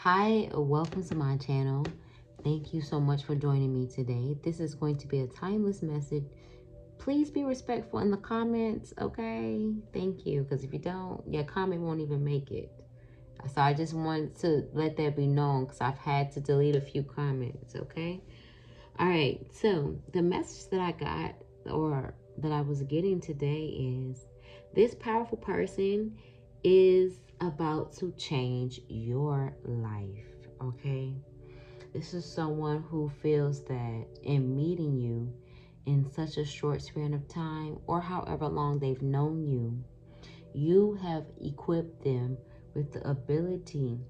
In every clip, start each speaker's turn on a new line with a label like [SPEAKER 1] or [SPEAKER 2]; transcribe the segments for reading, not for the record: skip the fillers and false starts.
[SPEAKER 1] Hi, welcome to my channel. Thank you so much for joining me today. This is going to be a timeless message. Please be respectful in the comments, okay? Thank you, because if you don't, your comment won't even make it. So I just wanted to let that be known because I've had to delete a few comments, okay? All right, so the message that I got or that I was getting today is this powerful person is about to change your life, okay? This is someone who feels that in meeting you in such a short span of time or however long they've known you, you have equipped them with the ability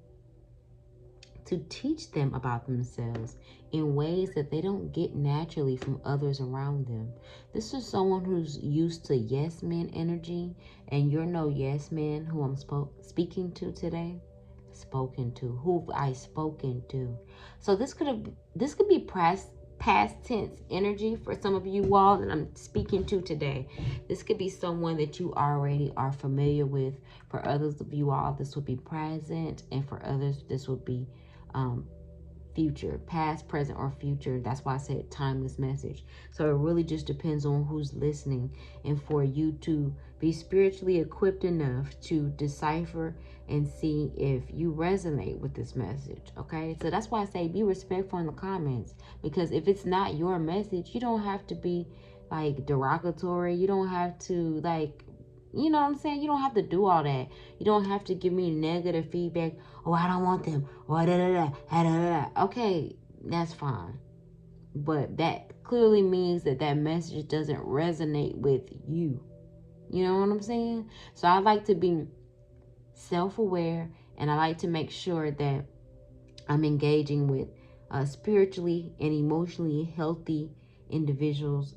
[SPEAKER 1] to teach them about themselves in ways that they don't get naturally from others around them. This is someone who's used to yes men energy, and you're no yes man who I'm speaking to today. Spoken to, who I spoken to. So this could be past tense energy for some of you all that I'm speaking to today. This could be someone that you already are familiar with. For others of you all, this would be present, and for others, this would be um, future, past, present, or future. That's why I said timeless message. So it really just depends on who's listening, and for you to be spiritually equipped enough to decipher and see if you resonate with this message. Okay, so that's why I say be respectful in the comments, because if it's not your message, you don't have to be like derogatory. You don't have to like, you know what I'm saying? You don't have to do all that. You don't have to give me negative feedback. Oh, I don't want them. Or da da da da da da. Okay, that's fine. But that clearly means that that message doesn't resonate with you. You know what I'm saying? So I like to be self-aware, and I like to make sure that I'm engaging with spiritually and emotionally healthy individuals,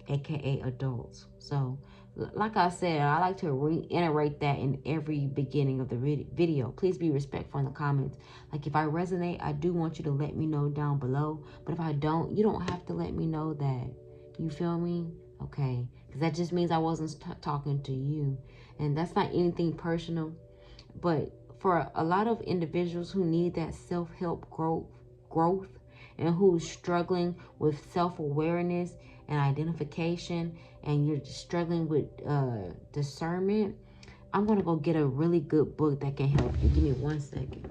[SPEAKER 1] aka adults. So like I said, I like to reiterate that in every beginning of the video. Please be respectful in the comments. Like if I resonate, I do want you to let me know down below. But if I don't, you don't have to let me know that. You feel me? Okay, because that just means I wasn't talking to you, and that's not anything personal. But for a lot of individuals who need that self-help growth, and who's struggling with self-awareness and identification, and you're struggling with discernment, I'm going to go get a really good book that can help you. Give me 1 second.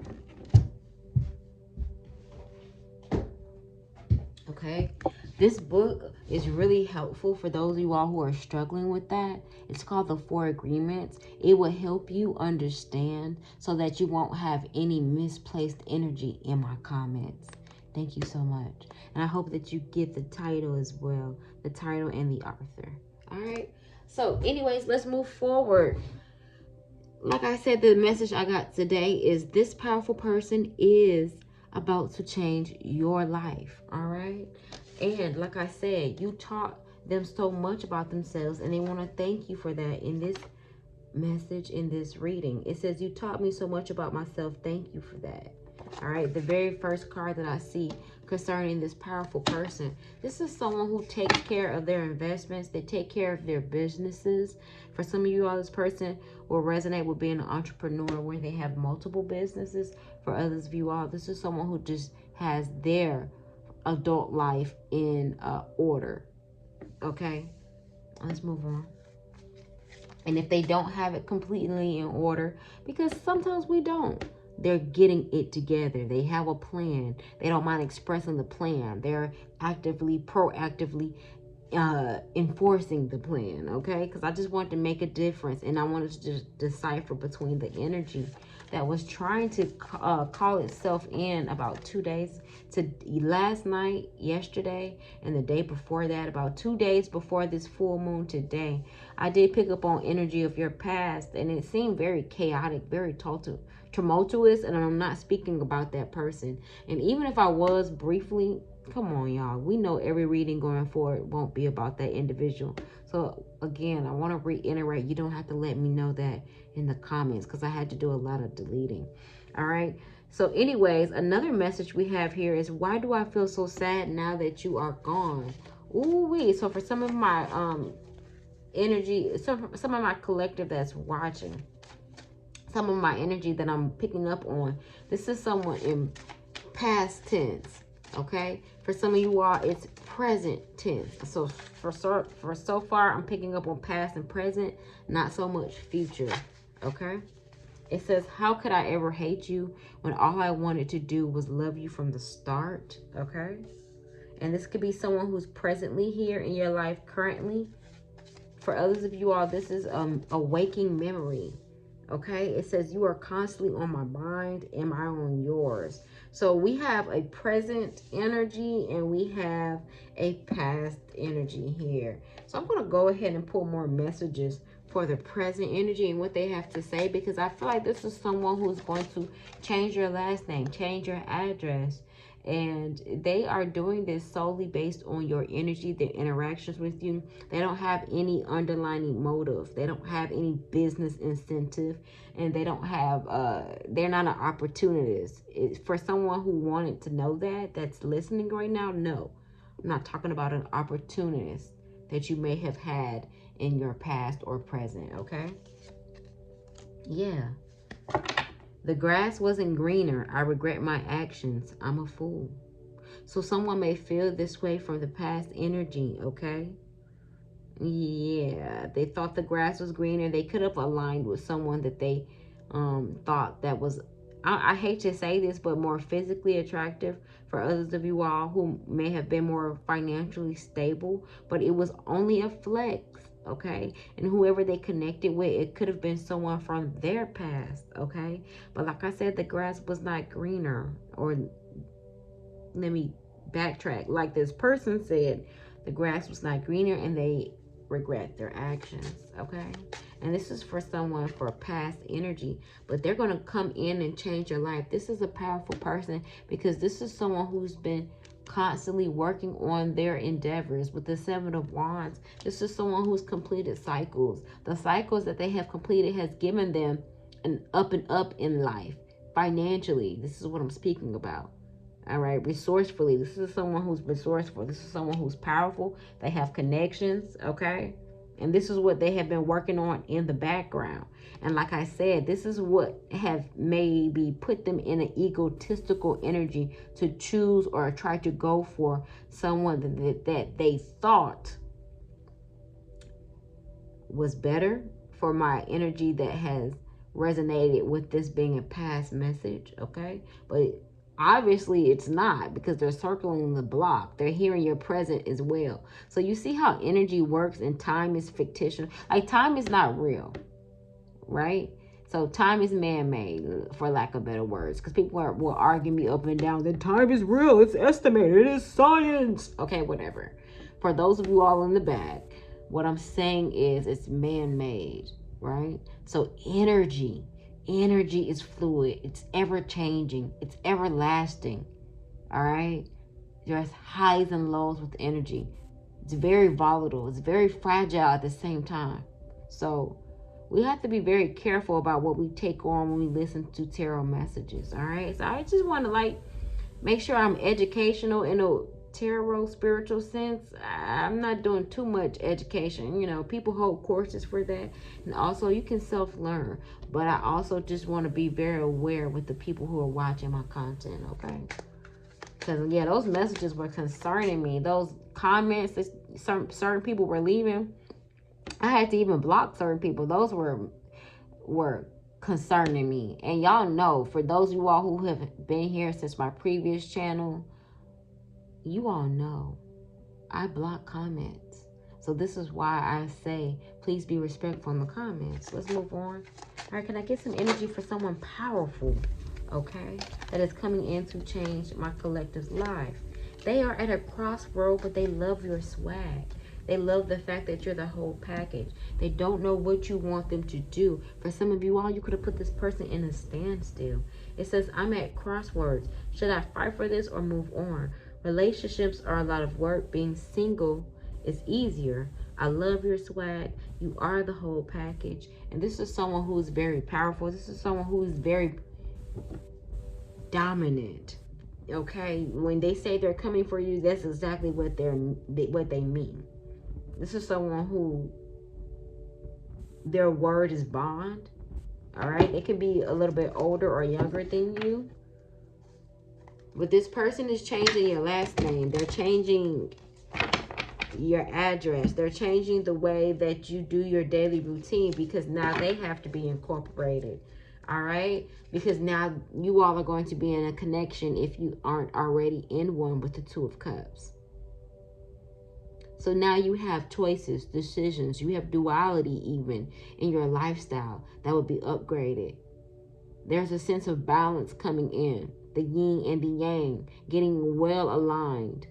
[SPEAKER 1] Okay, this book is really helpful for those of you all who are struggling with that. It's called The Four Agreements. It will help you understand so that you won't have any misplaced energy in my comments. Thank you so much, and I hope that you get the title as well, the title and the author. All right, so anyways, let's move forward. Like I said, the message I got today is this powerful person is about to change your life. All right, and like I said, you taught them so much about themselves, and they want to thank you for that in this message, in this reading. It says, you taught me so much about myself. Thank you for that. All right, the very first card that I see concerning this powerful person, this is someone who takes care of their investments. They take care of their businesses. For some of you all, this person will resonate with being an entrepreneur where they have multiple businesses. For others of you all, this is someone who just has their adult life in order. Okay, let's move on. And if they don't have it completely in order, because sometimes we don't, they're getting it together. They have a plan. They don't mind expressing the plan. They're proactively enforcing the plan, okay? Because I just wanted to make a difference, and I wanted to just decipher between the energy that was trying to call itself in about 2 days to last night, yesterday, and the day before that, about 2 days before this full moon today. I did pick up on energy of your past, and it seemed very chaotic, very tumultuous, and I'm not speaking about that person. And even if I was briefly, come on, y'all. We know every reading going forward won't be about that individual. So, again, I want to reiterate, you don't have to let me know that in the comments because I had to do a lot of deleting. All right? So, anyways, another message we have here is, why do I feel so sad now that you are gone? Ooh-wee. So, for some of my energy, some of my collective that's watching, some of my energy that I'm picking up on. This is someone in past tense, okay? For some of you all, it's present tense. So for so far, I'm picking up on past and present, not so much future, okay? It says, how could I ever hate you when all I wanted to do was love you from the start, okay? And this could be someone who's presently here in your life currently. For others of you all, this is a waking memory. Okay, it says you are constantly on my mind. Am I on yours? So we have a present energy and we have a past energy here. So I'm going to go ahead and pull more messages for the present energy and what they have to say, because I feel like this is someone who's going to change your last name, change your address. And they are doing this solely based on your energy, their interactions with you. They don't have any underlying motive. They don't have any business incentive. And they don't have, they're not an opportunist. For someone who wanted to know that, that's listening right now, no. I'm not talking about an opportunist that you may have had in your past or present, okay? Yeah. The grass wasn't greener. I regret my actions. I'm a fool. So someone may feel this way from the past energy, okay? Yeah, they thought the grass was greener. They could have aligned with someone that they thought that was, I hate to say this, but more physically attractive. For others of you all who may have been more financially stable, but it was only a flex. Okay, and whoever they connected with, it could have been someone from their past. Okay, but like I said, the grass was not greener. Or let me backtrack. Like this person said, the grass was not greener and they regret their actions. Okay, and this is for someone for past energy, but they're going to come in and change your life. This is a powerful person because this is someone who's been constantly working on their endeavors. With the Seven of Wands, this is someone who's completed cycles. The cycles that they have completed has given them an up and up in life. Financially, this is what I'm speaking about. All right, resourcefully, this is someone who's resourceful. This is someone who's powerful. They have connections, okay? And this is what they have been working on in the background. And like I said, this is what have maybe put them in an egotistical energy to choose or try to go for someone that they thought was better. For my energy that has resonated with this being a past message, okay? But obviously it's not, because they're circling the block. They're hearing your present as well. So you see how energy works, and time is fictitious. Like, time is not real, right? So time is man-made, for lack of better words, because people will argue me up and down that time is real, it's estimated, it is science. Okay, whatever. For those of you all in the back, what I'm saying is it's man-made, right? So energy is fluid. It's ever-changing. It's everlasting, all right? There's highs and lows with energy. It's very volatile. It's very fragile at the same time. So we have to be very careful about what we take on when we listen to tarot messages, all right? So I just want to, make sure I'm educational in a tarot spiritual sense. I'm not doing too much education. You know, people hold courses for that, and also you can self-learn. But I also just want to be very aware with the people who are watching my content, okay? Because yeah, those messages were concerning me. Those comments that certain people were leaving, I had to even block certain people. Those were concerning me. And y'all know, for those of you all who have been here since my previous channel, you all know I block comments. So this is why I say, please be respectful in the comments. Let's move on. All right, can I get some energy for someone powerful, okay, that is coming in to change my collective's life? They are at a crossroad, but they love your swag. They love the fact that you're the whole package. They don't know what you want them to do. For some of you all, you could have put this person in a standstill. It says, I'm at crossroads. Should I fight for this or move on? Relationships are a lot of work. Being single is easier. I love your swag. You are the whole package. And this is someone who is very powerful. This is someone who is very dominant. Okay? When they say they're coming for you, that's exactly what they mean. This is someone who their word is bond. All right. They could be a little bit older or younger than you. But this person is changing your last name. They're changing your address. They're changing the way that you do your daily routine because now they have to be incorporated. All right? Because now you all are going to be in a connection if you aren't already in one with the Two of Cups. So now you have choices, decisions. You have duality even in your lifestyle that will be upgraded. There's a sense of balance coming in. The yin and the yang getting well aligned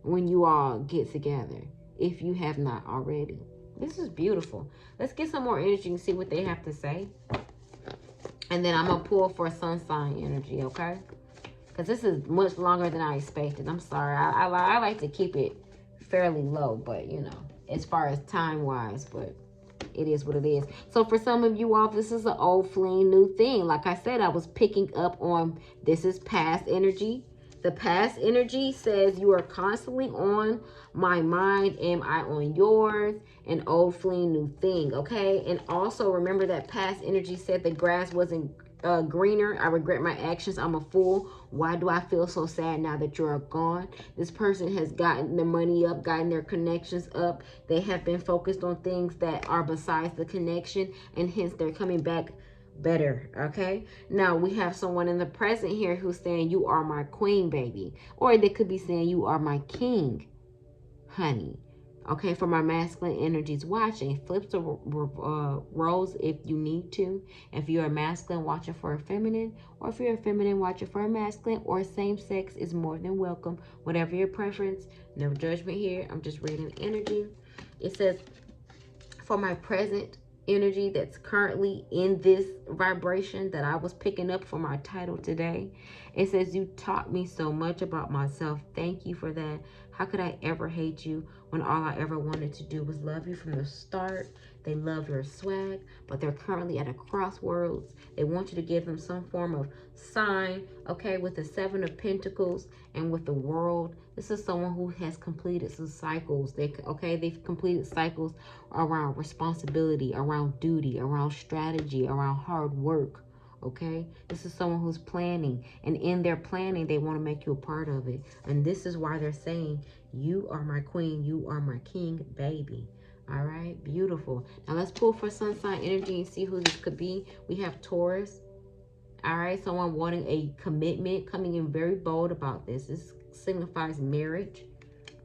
[SPEAKER 1] when you all get together, if you have not already. This is beautiful. Let's get some more energy and see what they have to say. And then I'm going to pull for sun sign energy, okay? Because this is much longer than I expected. I'm sorry. I like to keep it fairly low, but, you know, as far as time-wise, but it is what it is. So for some of you all, this is an old fleeing new thing. Like I said, I was picking up on this is past energy. The past energy says you are constantly on my mind. Am I on yours? An old fleeing new thing, okay? And also remember that past energy said the grass wasn't greener. I regret my actions. I'm a fool. Why do I feel so sad now that you're gone? This person has gotten their money up, gotten their connections up. They have been focused on things that are besides the connection, and hence they're coming back better. Okay, now we have someone in the present here who's saying you are my queen, baby, or they could be saying you are my king, honey. Okay, for my masculine energies watching, flip the roles if you need to. If you're a masculine, watching for a feminine, or if you're a feminine, watching for a masculine, or same sex is more than welcome. Whatever your preference, no judgment here. I'm just reading energy. It says for my present energy that's currently in this vibration that I was picking up for my title today. It says, you taught me so much about myself. Thank you for that. How could I ever hate you when all I ever wanted to do was love you from the start? They love your swag, but they're currently at a crossroads. They want you to give them some form of sign, okay, with the Seven of Pentacles and with the World. This is someone who has completed some cycles. They've completed cycles around responsibility, around duty, around strategy, around hard work. Okay, this is someone who's planning, and in their planning they want to make you a part of it. And this is why they're saying you are my queen, you are my king, baby. All right, beautiful. Now let's pull for sun sign energy and see who this could be. We have Taurus. All right, someone wanting a commitment, coming in very bold about this. This signifies marriage.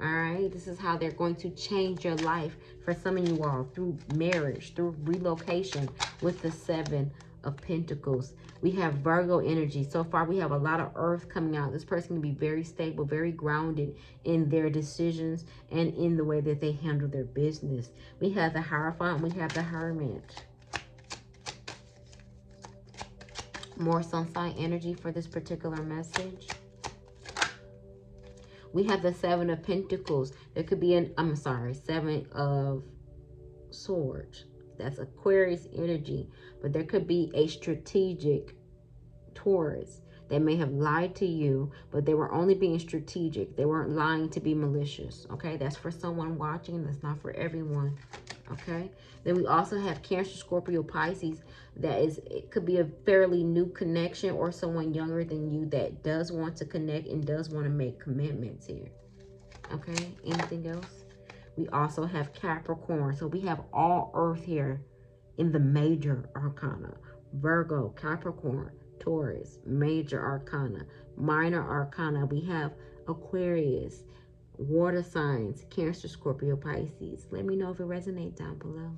[SPEAKER 1] All right, this is how they're going to change your life for some of you all through marriage, through relocation with the Seven of Pentacles. We have Virgo energy. So far, we have a lot of earth coming out. This person can be very stable, very grounded in their decisions and in the way that they handle their business. We have the Hierophant. We have the Hermit. More sun sign energy for this particular message. We have the Seven of Pentacles. There could be Seven of Swords. That's Aquarius energy. But there could be a strategic Taurus that may have lied to you, but they were only being strategic. They weren't lying to be malicious. Okay, that's for someone watching. That's not for everyone. Okay, then we also have Cancer, Scorpio, Pisces. It could be a fairly new connection, or someone younger than you that does want to connect and does want to make commitments here. Okay, anything else? We also have Capricorn. So we have all earth here in the major arcana. Virgo, Capricorn, Taurus, major arcana. Minor arcana, we have Aquarius, water signs, Cancer, Scorpio, Pisces. Let me know if it resonates down below.